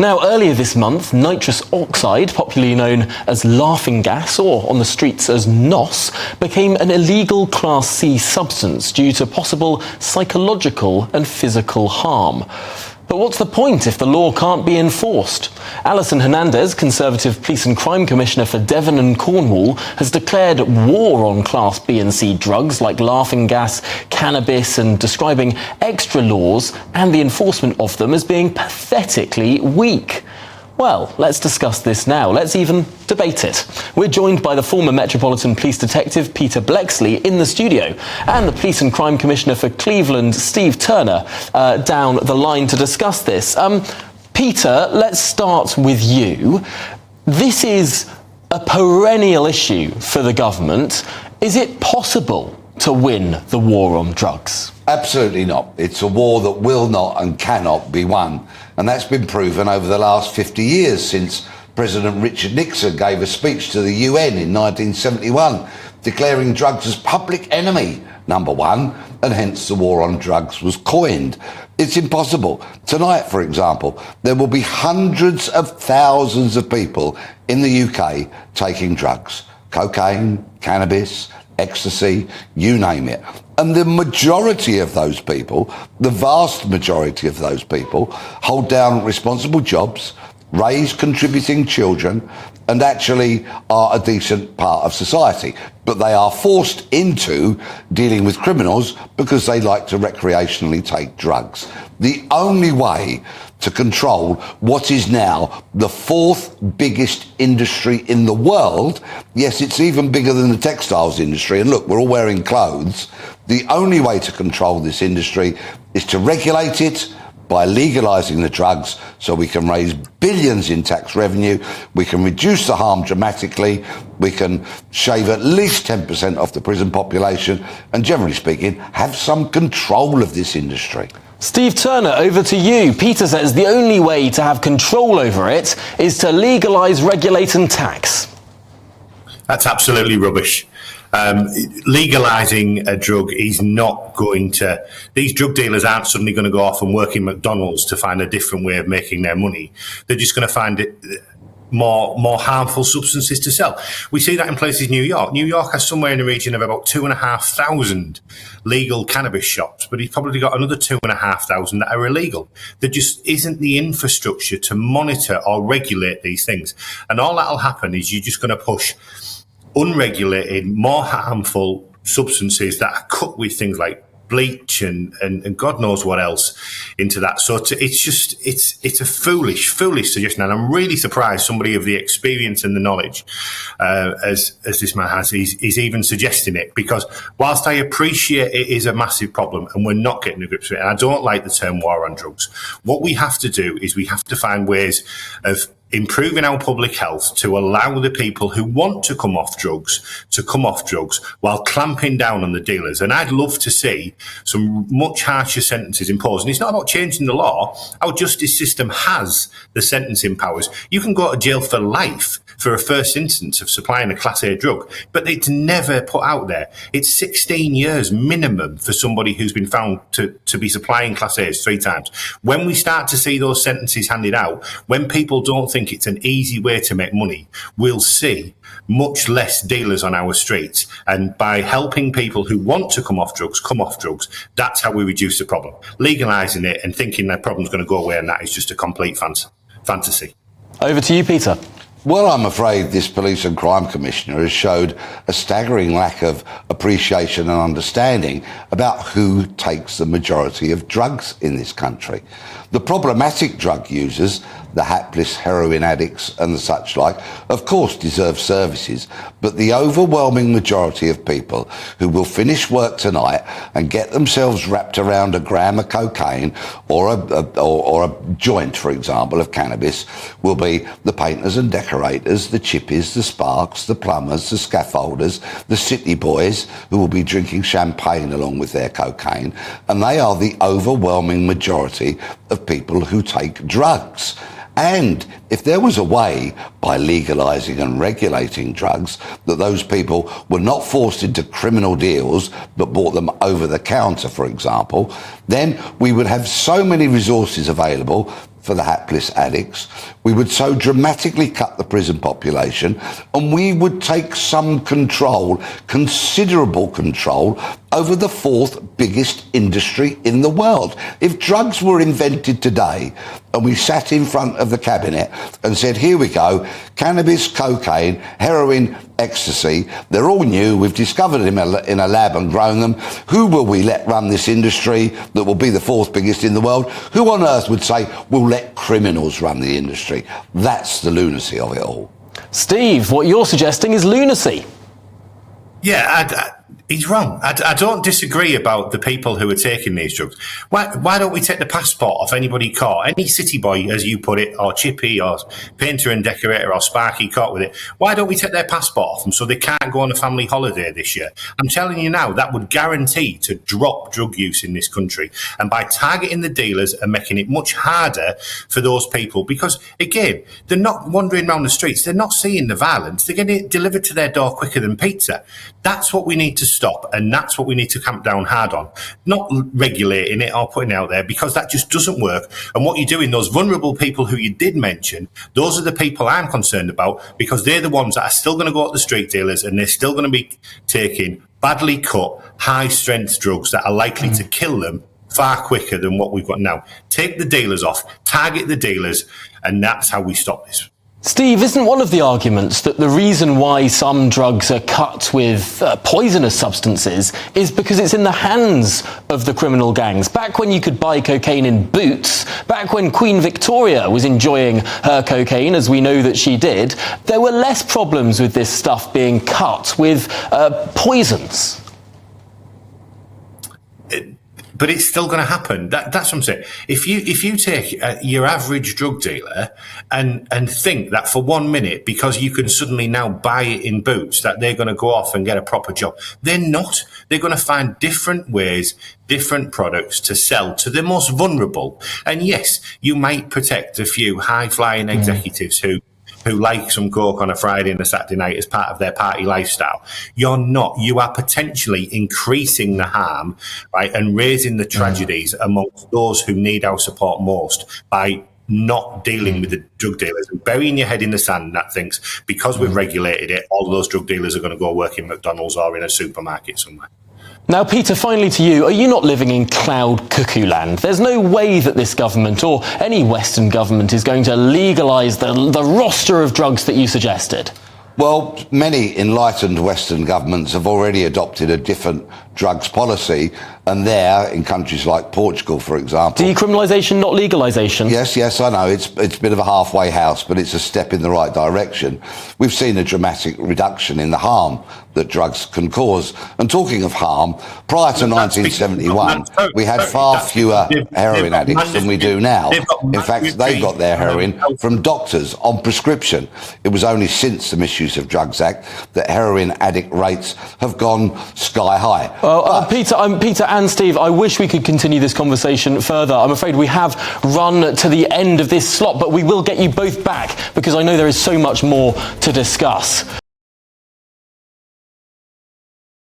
Now, earlier this month, nitrous oxide, popularly known as laughing gas or on the streets as NOS, became an illegal Class C substance due to possible psychological and physical harm. But what's the point if the law can't be enforced? Alison Hernandez, Conservative Police and Crime Commissioner for Devon and Cornwall, has declared war on Class B and C drugs like laughing gas, cannabis, and describing extra laws and the enforcement of them as being pathetically weak. Well, let's discuss this now. Let's even debate it. We're joined by the former Metropolitan Police Detective Peter Bleksley in the studio and the Police and Crime Commissioner for Cleveland, Steve Turner, down the line to discuss this. Peter, let's start with you. This is a perennial issue for the government. Is it possible to win the war on drugs? Absolutely not. It's a war that will not and cannot be won. And that's been proven over the last 50 years since President Richard Nixon gave a speech to the UN in 1971 declaring drugs as public enemy #1, and hence the war on drugs was coined. It's impossible. Tonight, for example, there will be hundreds of thousands of people in the UK taking drugs. Cocaine, cannabis, ecstasy, you name it. And the majority of those people, the vast majority of those people, hold down responsible jobs, raise contributing children, and actually are a decent part of society. But they are forced into dealing with criminals because they like to recreationally take drugs. The only way to control what is now the 4th biggest industry in the world, yes, it's even bigger than the textiles industry, and look, we're all wearing clothes. The only way to control this industry is to regulate it by legalising the drugs so we can raise billions in tax revenue, we can reduce the harm dramatically, we can shave at least 10% off the prison population, and generally speaking, have some control of this industry. Steve Turner, over to you. Peter says the only way to have control over it is to legalise, regulate and tax. That's absolutely rubbish. Legalising a drug is not going to... These drug dealers aren't suddenly going to go off and work in McDonald's to find a different way of making their money. They're just going to find it more harmful substances to sell. We see that in places New York. New York has somewhere in the region of about 2,500 legal cannabis shops, but he's probably got another 2,500 that are illegal. There just isn't the infrastructure to monitor or regulate these things. And all that'll happen is you're just going to push unregulated, more harmful substances that are cut with things like bleach and God knows what else into that. So it's a foolish suggestion, and I'm really surprised somebody of the experience and the knowledge as this man has is even suggesting it, because whilst I appreciate it is a massive problem and we're not getting to grips with it, and I don't like the term war on drugs, what we have to do is we have to find ways of improving our public health to allow the people who want to come off drugs to come off drugs while clamping down on the dealers. And I'd love to see some much harsher sentences imposed. And it's not about changing the law. Our justice system has the sentencing powers. You can go to jail for life for a first instance of supplying a Class A drug, but it's never put out there. It's 16 years minimum for somebody who's been found to be supplying Class A's 3 times. When we start to see those sentences handed out, when people don't think it's an easy way to make money, we'll see much less dealers on our streets. And by helping people who want to come off drugs, that's how we reduce the problem. Legalising it and thinking that problem's going to go away, and that is just a complete fantasy. Over to you, Peter. Well, I'm afraid this Police and Crime Commissioner has showed a staggering lack of appreciation and understanding about who takes the majority of drugs in this country. The problematic drug users, the hapless heroin addicts and the such like, of course deserve services, but the overwhelming majority of people who will finish work tonight and get themselves wrapped around a gram of cocaine or a joint, for example, of cannabis, will be the painters and decorators, the chippies, the sparks, the plumbers, the scaffolders, the city boys who will be drinking champagne along with their cocaine, and they are the overwhelming majority of people who take drugs. And if there was a way, by legalising and regulating drugs, that those people were not forced into criminal deals but bought them over the counter, for example, then we would have so many resources available for the hapless addicts, we would so dramatically cut the prison population, and we would take some control, considerable control, over the fourth biggest industry in the world. If drugs were invented today and we sat in front of the cabinet and said, here we go, cannabis, cocaine, heroin, ecstasy, they're all new, we've discovered them in a lab and grown them, who will we let run this industry that will be the fourth biggest in the world? Who on earth would say, we'll let criminals run the industry? That's the lunacy of it all. Steve, what you're suggesting is lunacy. Yeah, he's wrong. I don't disagree about the people who are taking these drugs. Why don't we take the passport off anybody caught? Any city boy, as you put it, or chippy, or painter and decorator, or sparky caught with it. Why don't we take their passport off them so they can't go on a family holiday this year? I'm telling you now, that would guarantee to drop drug use in this country. And by targeting the dealers and making it much harder for those people, because, again, they're not wandering around the streets. They're not seeing the violence. They're getting it delivered to their door quicker than pizza. That's what we need to stop, and that's what we need to clamp down hard on. Not regulating it or putting it out there, because that just doesn't work. And what you're doing, those vulnerable people who you did mention, those are the people I'm concerned about, because they're the ones that are still going to go at the street dealers, and they're still going to be taking badly cut, high-strength drugs that are likely to kill them far quicker than what we've got now. Take the dealers off, target the dealers, and that's how we stop this. Steve, isn't one of the arguments that the reason why some drugs are cut with poisonous substances is because it's in the hands of the criminal gangs? Back when you could buy cocaine in Boots, back when Queen Victoria was enjoying her cocaine, as we know that she did, there were less problems with this stuff being cut with poisons. But it's still going to happen. That's what I'm saying. If you take your average drug dealer and think that for 1 minute, because you can suddenly now buy it in Boots, that they're going to go off and get a proper job, they're not. They're going to find different ways, different products to sell to the most vulnerable. And yes, you might protect a few high-flying executives who like some coke on a Friday and a Saturday night as part of their party lifestyle. You're not. You are potentially increasing the harm, right, and raising the tragedies amongst those who need our support most by not dealing with the drug dealers and burying your head in the sand that thinks because we've regulated it, all of those drug dealers are going to go work in McDonald's or in a supermarket somewhere. Now, Peter, finally to you, are you not living in cloud cuckoo land? There's no way that this government or any Western government is going to legalise the roster of drugs that you suggested. Well, many enlightened Western governments have already adopted a different drugs policy, and there, in countries like Portugal, for example... Decriminalisation, not legalisation. Yes, I know. It's a bit of a halfway house, but it's a step in the right direction. We've seen a dramatic reduction in the harm that drugs can cause. And talking of harm, prior to 1971, we had far fewer heroin addicts than we do now. In fact, they got their heroin from doctors on prescription. It was only since the Misuse of Drugs Act that heroin addict rates have gone sky high. Well, Peter and Steve, I wish we could continue this conversation further. I'm afraid we have run to the end of this slot, but we will get you both back because I know there is so much more to discuss.